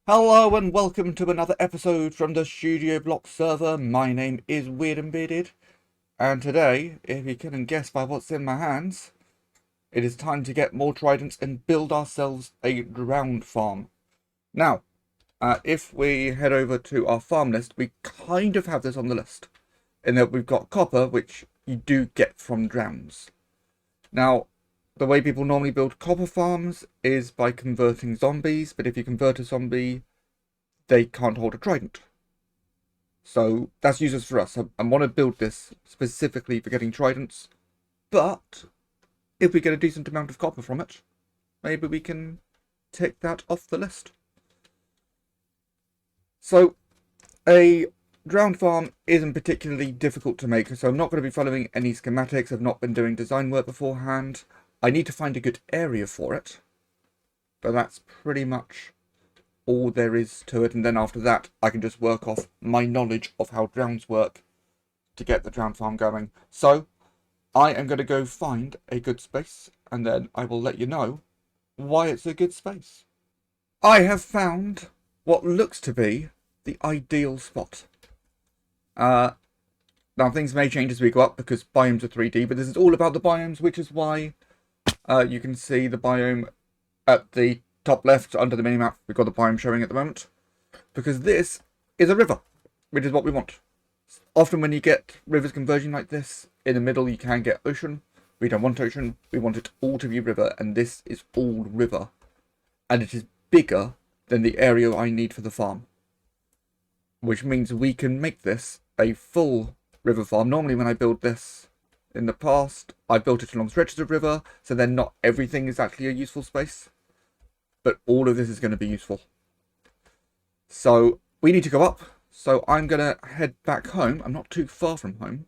Hello and welcome to another episode from the Studio Block server. My name is Weird and Bearded, and today, if you couldn't guess by what's in my hands, it is time to get more tridents and build ourselves a drowned farm. Now, if we head over to our farm list, we kind of have this on the list, in that we've got copper, which you do get from drowns. Now, the way people normally build copper farms is by converting zombies, but if you convert a zombie, they can't hold a trident. So that's useless for us. I want to build this specifically for getting tridents, but if we get a decent amount of copper from it, maybe we can take that off the list. So a drowned farm isn't particularly difficult to make, so I'm not going to be following any schematics. I've not been doing design work beforehand. I need to find a good area for it, but that's pretty much all there is to it. And then after that, I can just work off my knowledge of how drowns work to get the drowned farm going. So I am going to go find a good space, and then I will let you know why it's a good space. I have found what looks to be the ideal spot. Now things may change as we go up because biomes are 3D, but this is all about the biomes, which is why you can see the biome at the top left under the minimap. We've got the biome showing at the moment, because this is a river, which is what we want. Often when you get rivers converging like this, in the middle you can get ocean. We don't want ocean, we want it all to be river, and this is all river. And it is bigger than the area I need for the farm, which means we can make this a full river farm. Normally when I build this in the past, I built it along stretches of river, so then not everything is actually a useful space, but all of this is going to be useful. So we need to go up, so I'm going to head back home. I'm not too far from home,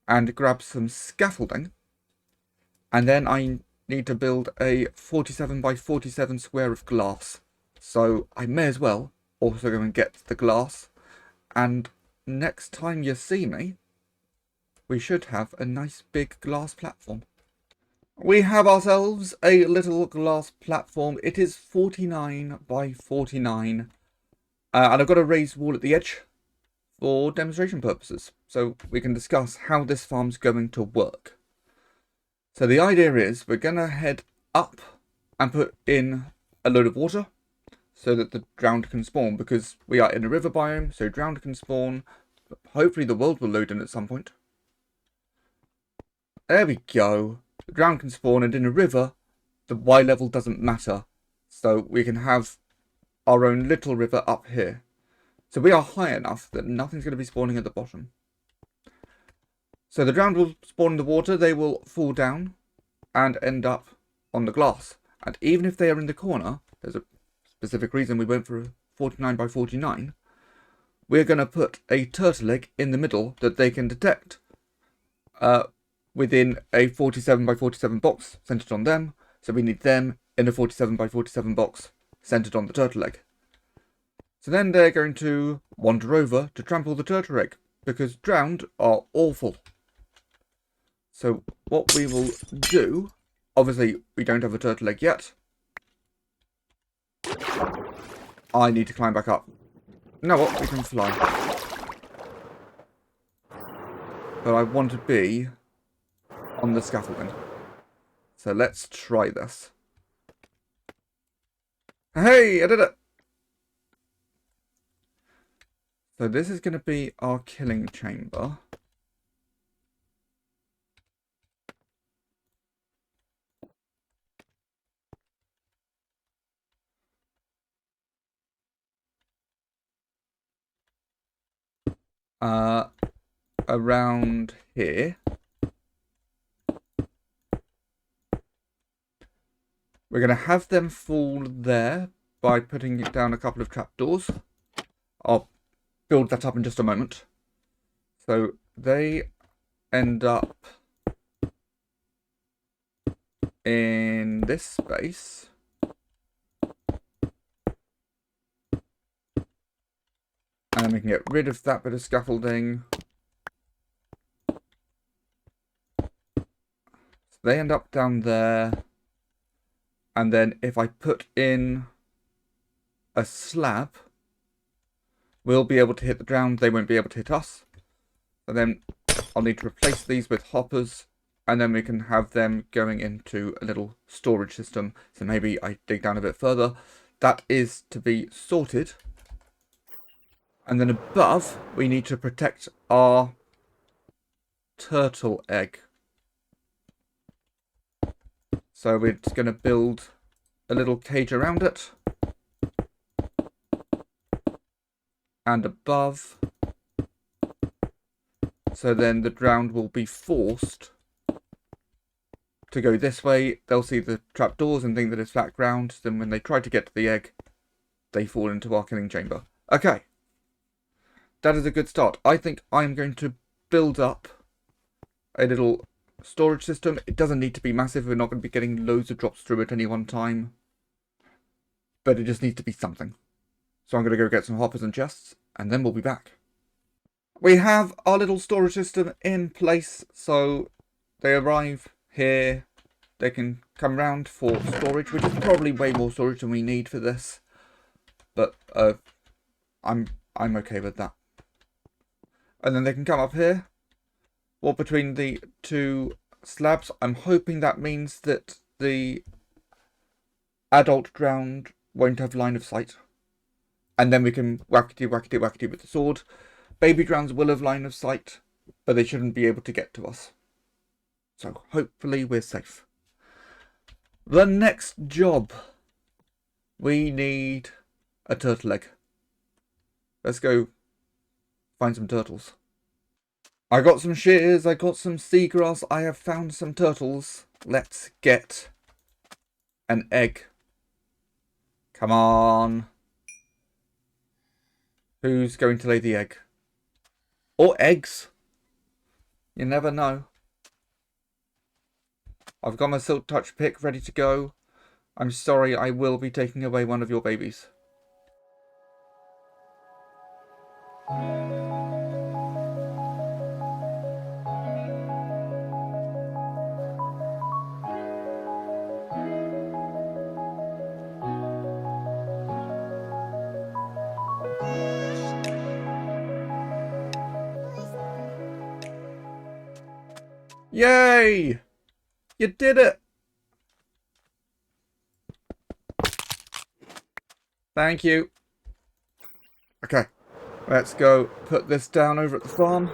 and grab some scaffolding, and then I need to build a 47 by 47 square of glass. So I may as well also go and get the glass, and next time you see me, we should have a nice big glass platform. We have ourselves a little glass platform. It is 49 by 49. And I've got a raised wall at the edge for demonstration purposes, so we can discuss how this farm's going to work. So the idea is we're going to head up and put in a load of water so that the drowned can spawn, because we are in a river biome, so drowned can spawn. Hopefully the world will load in at some point. There we go. The drowned can spawn, and in a river, the Y level doesn't matter. So we can have our own little river up here. So we are high enough that nothing's going to be spawning at the bottom. So the drowned will spawn in the water, they will fall down and end up on the glass. And even if they are in the corner, there's a specific reason we went for 49 by 49. We're going to put a turtle egg in the middle that they can detect within a 47 by 47 box centered on them. So we need them in a 47 by 47 box centered on the turtle egg. So then they're going to wander over to trample the turtle egg, because drowned are awful. So what we will do, obviously we don't have a turtle egg yet. I need to climb back up. You know what, we can fly. But I want to be on the scaffolding. So let's try this. Hey, I did it! So this is going to be our killing chamber. Around here. We're going to have them fall there by putting down a couple of trapdoors. I'll build that up in just a moment. So they end up in this space. And then we can get rid of that bit of scaffolding. So they end up down there. And then if I put in a slab, we'll be able to hit the ground. They won't be able to hit us. And then I'll need to replace these with hoppers. And then we can have them going into a little storage system. So maybe I dig down a bit further. That is to be sorted. And then above, we need to protect our turtle egg. So we're just going to build a little cage around it. And above. So then the ground will be forced to go this way. They'll see the trapdoors and think that it's flat ground. Then when they try to get to the egg, they fall into our killing chamber. Okay. That is a good start. I think I'm going to build up a little storage system. It doesn't need to be massive. We're not going to be getting loads of drops through at any one time. But it just needs to be something. So I'm going to go get some hoppers and chests, and then we'll be back. We have our little storage system in place. So they arrive here. They can come round for storage, which is probably way more storage than we need for this. But I'm okay with that. And then they can come up here. Or between the two slabs. I'm hoping that means that the adult drowned won't have line of sight. And then we can whackety whackety whackety with the sword. Baby drowns will have line of sight, but they shouldn't be able to get to us. So hopefully we're safe. The next job. We need a turtle egg. Let's go find some turtles. I got some shears, I got some seagrass, I have found some turtles. Let's get an egg. Come on. Who's going to lay the egg? Or eggs. You never know. I've got my silk touch pick ready to go. I'm sorry, I will be taking away one of your babies. Yay! You did it! Thank you. Okay, let's go put this down over at the farm,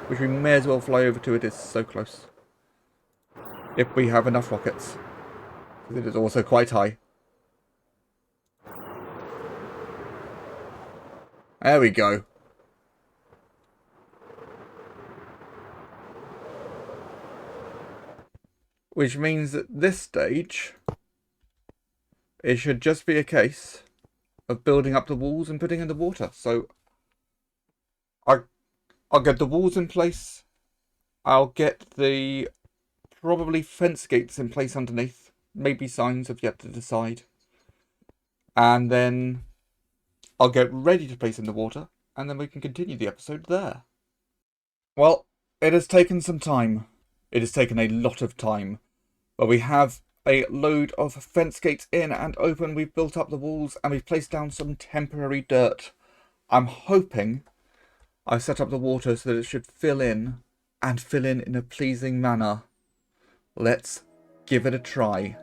which we may as well fly over to. It is so close. If we have enough rockets. It is also quite high. There we go. Which means at this stage, it should just be a case of building up the walls and putting in the water. So I'll get the walls in place. I'll get the probably fence gates in place underneath. Maybe signs, I've yet to decide. And then I'll get ready to place in the water, and then we can continue the episode there. Well, it has taken some time. It has taken a lot of time. But we have a load of fence gates in and open. We've built up the walls and we've placed down some temporary dirt. I'm hoping I've set up the water so that it should fill in and fill in a pleasing manner. Let's give it a try.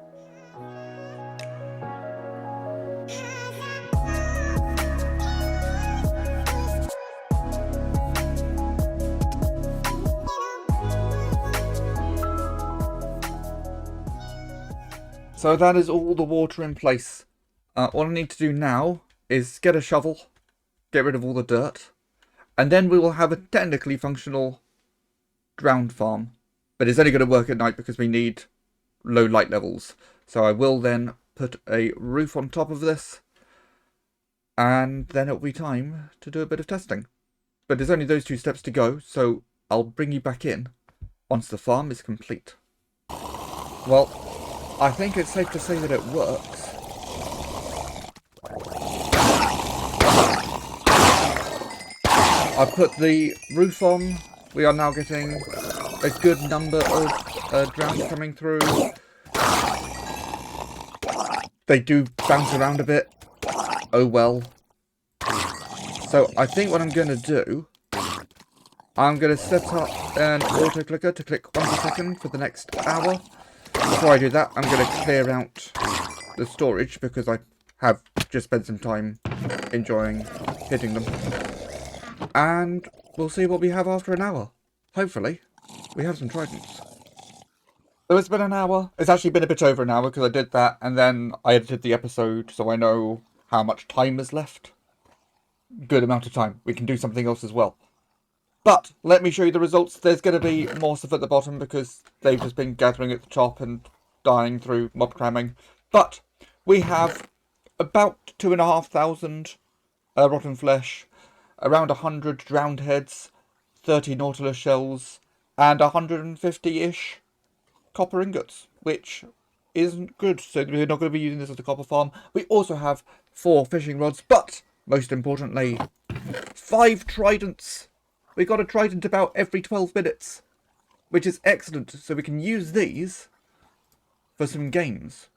So that is all the water in place. All I need to do now is get a shovel, get rid of all the dirt, and then we will have a technically functional drowned farm. But it's only going to work at night because we need low light levels. So I will then put a roof on top of this, and then it'll be time to do a bit of testing. But there's only those two steps to go, so I'll bring you back in once the farm is complete. Well, I think it's safe to say that it works. I put the roof on. We are now getting a good number of drowns coming through. They do bounce around a bit. Oh well. So I think what I'm going to do, I'm going to set up an auto clicker to click once a second for the next hour. Before I do that, I'm going to clear out the storage because I have just spent some time enjoying hitting them. And we'll see what we have after an hour. Hopefully, we have some tridents. So it's been an hour. It's actually been a bit over an hour because I did that and then I edited the episode so I know how much time is left. Good amount of time. We can do something else as well. But let me show you the results. There's going to be more stuff at the bottom because they've just been gathering at the top and dying through mob cramming. But we have about 2,500 rotten flesh, around 100 drowned heads, 30 nautilus shells, and 150-ish copper ingots, which isn't good. So we're not going to be using this as a copper farm. We also have 4 fishing rods, but most importantly, 5 tridents. We got a trident about every 12 minutes, which is excellent. So we can use these for some games.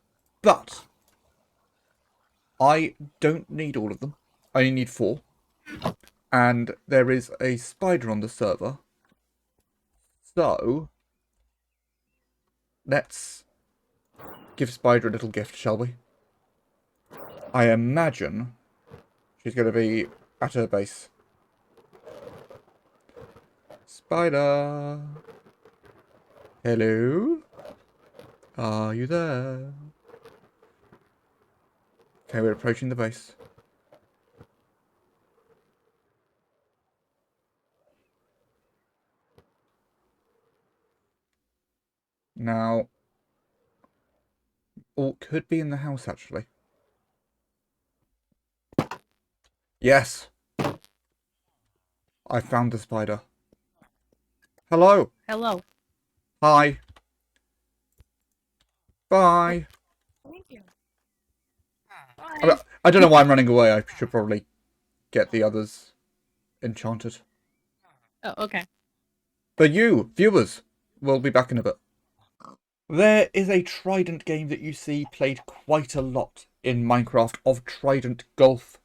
But I don't need all of them. I only need 4. And there is a spider on the server. So let's give Spider a little gift, shall we? I imagine she's going to be at her base. Spider! Hello? Are you there? Okay, we're approaching the base. Now, oh, could be in the house, actually. Yes! I found the spider. Hello! Hello. Hi! Bye! Thank you. Bye. I don't know why I'm running away. I should probably get the others enchanted. Oh, okay. But you, viewers, will be back in a bit. There is a Trident game that you see played quite a lot in Minecraft of Trident Golf.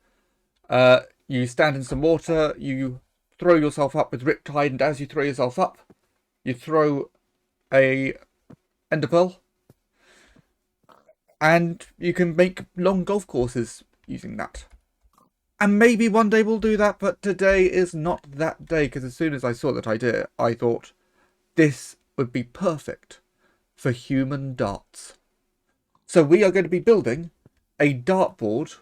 You stand in some water, you throw yourself up with Riptide, and as you throw yourself up, you throw a Ender Pearl. And you can make long golf courses using that. And maybe one day we'll do that, but today is not that day, because as soon as I saw that idea, I thought this would be perfect for human darts. So we are going to be building a dartboard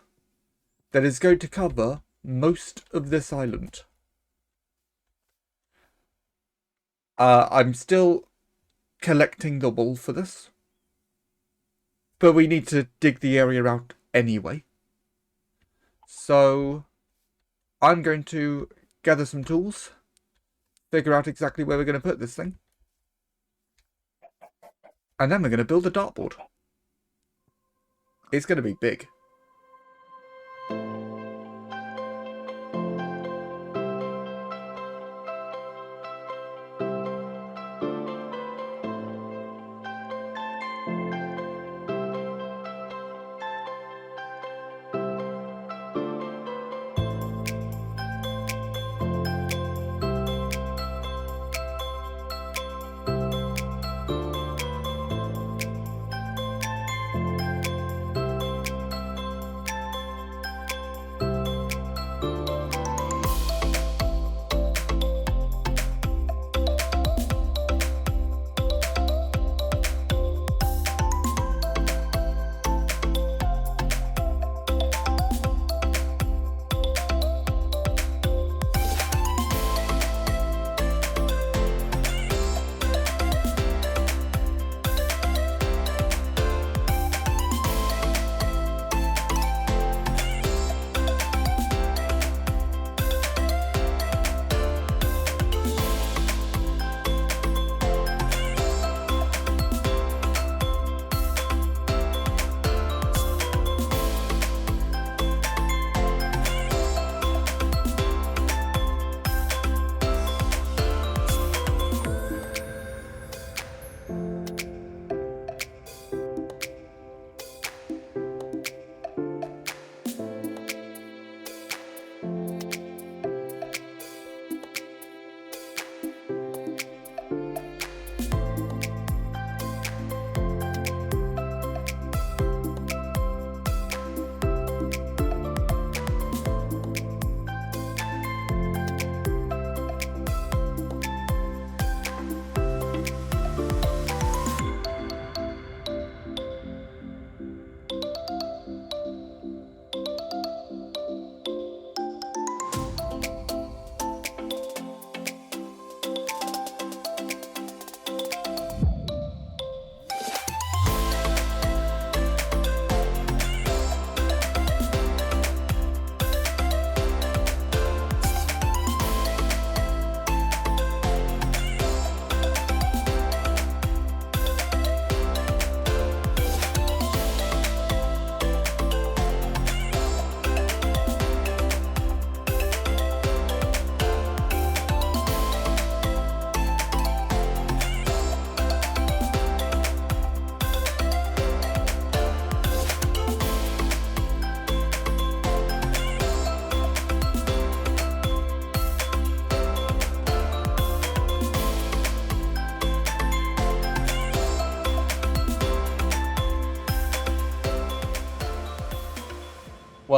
that is going to cover most of this island. I'm still collecting the wool for this, but we need to dig the area out anyway. So I'm going to gather some tools, figure out exactly where we're going to put this thing, and then we're going to build a dartboard. It's going to be big.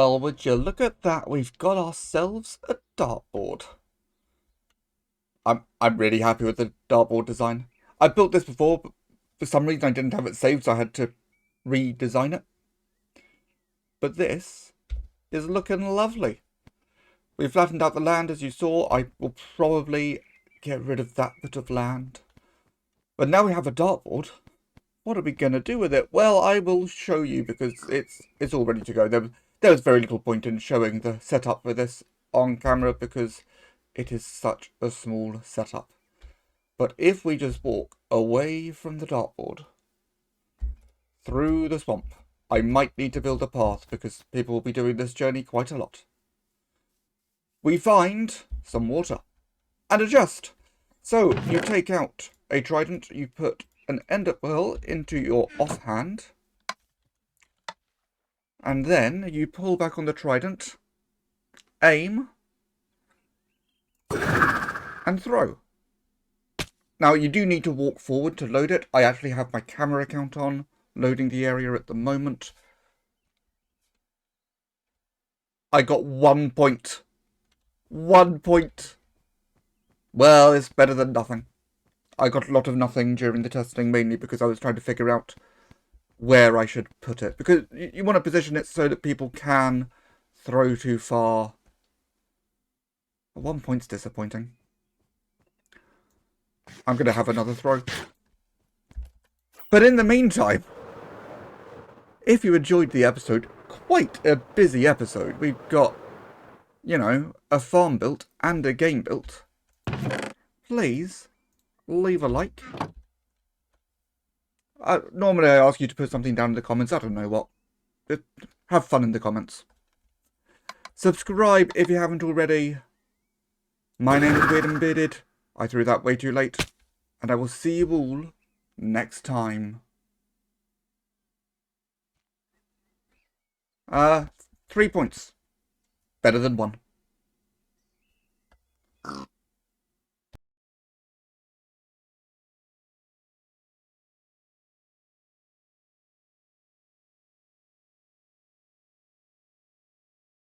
Well, would you look at that? We've got ourselves a dartboard. I'm really happy with the dartboard design. I built this before, but for some reason I didn't have it saved, so I had to redesign it. But this is looking lovely. We flattened out the land, as you saw. I will probably get rid of that bit of land. But now we have a dartboard. What are we going to do with it? Well, I will show you because it's all ready to go. There was very little point in showing the setup for this on camera because it is such a small setup. But if we just walk away from the dartboard, through the swamp, I might need to build a path because people will be doing this journey quite a lot. We find some water and adjust. So you take out a trident, you put an ender pearl into your offhand, and then you pull back on the trident, aim, and throw. Now you do need to walk forward to load it. I actually have my camera count on, loading the area at the moment. I got 1 point. 1 point. Well, it's better than nothing. I got a lot of nothing during the testing, mainly because I was trying to figure out where I should put it. Because you want to position it so that people can throw too far. 1 point's disappointing. I'm going to have another throw. But in the meantime, if you enjoyed the episode, quite a busy episode. We've got, you know, a farm built and a game built. Please leave a like. Normally I ask you to put something down in the comments. I don't know what. Just have fun in the comments. Subscribe if you haven't already. My name is Weird and Bearded. I threw that way too late. And I will see you all next time. 3 points. Better than 1.